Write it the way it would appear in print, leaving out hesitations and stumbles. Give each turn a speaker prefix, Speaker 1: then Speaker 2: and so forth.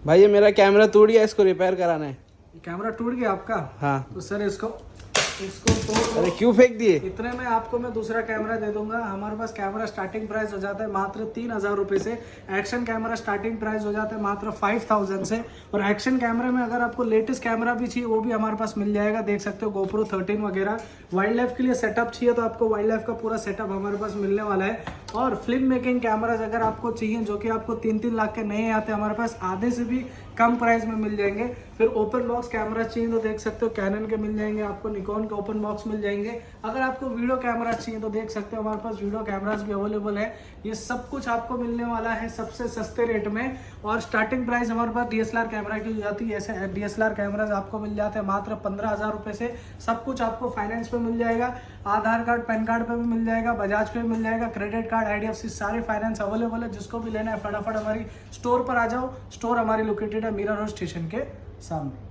Speaker 1: भाई ये मेरा कैमरा टूट गया, इसको रिपेयर कराना है।
Speaker 2: कैमरा टूट गया आपका?
Speaker 1: हाँ।
Speaker 2: तो सर इसको तोड़।
Speaker 1: अरे क्यों फेंक दिए?
Speaker 2: इतने में आपको मैं दूसरा कैमरा दे दूंगा। हमारे पास कैमरा स्टार्टिंग प्राइस हो जाता है मात्र 3000 रुपये से। एक्शन कैमरा स्टार्टिंग प्राइस हो जाता है मात्र 5000 से। और एक्शन कैमरे में अगर आपको लेटेस्ट कैमरा भी चाहिए वो भी हमारे पास मिल जाएगा। देख सकते हो GoPro 13 वगैरह। वाइल्ड लाइफ के लिए सेटअप चाहिए तो आपको वाइल्ड लाइफ का पूरा सेटअप हमारे पास मिलने वाला है। और फिल्म मेकिंग कैमराज अगर आपको चाहिए जो कि आपको 3-3 लाख के नए आते हैं, हमारे पास आधे से भी कम प्राइस में मिल जाएंगे। फिर ओपन बॉक्स कैमरा चाहिए तो देख सकते हो कैनन के मिल जाएंगे, आपको निकॉन के ओपन बॉक्स मिल जाएंगे। अगर आपको वीडियो कैमरा चाहिए तो देख सकते हो हमारे पास वीडियो कैमराज भी अवेलेबल है। ये सब कुछ आपको मिलने वाला है सबसे सस्ते रेट में। और स्टार्टिंग प्राइस हमारे पास DSLR कैमरा की हो जाती है। ऐसे DSLR कैमराज आपको मिल जाते हैं मात्र 15000 रुपये से। सब कुछ आपको फाइनेंस पे मिल जाएगा, आधार कार्ड पैन कार्ड पे भी मिल जाएगा, बजाज पे मिल जाएगा, क्रेडिट कार्ड IDFC सारे फाइनेंस अवेलेबल है। जिसको भी लेना है फटाफट हमारी स्टोर पर आ जाओ। स्टोर हमारी लोकेटेड है मीरा रोड स्टेशन के सामने।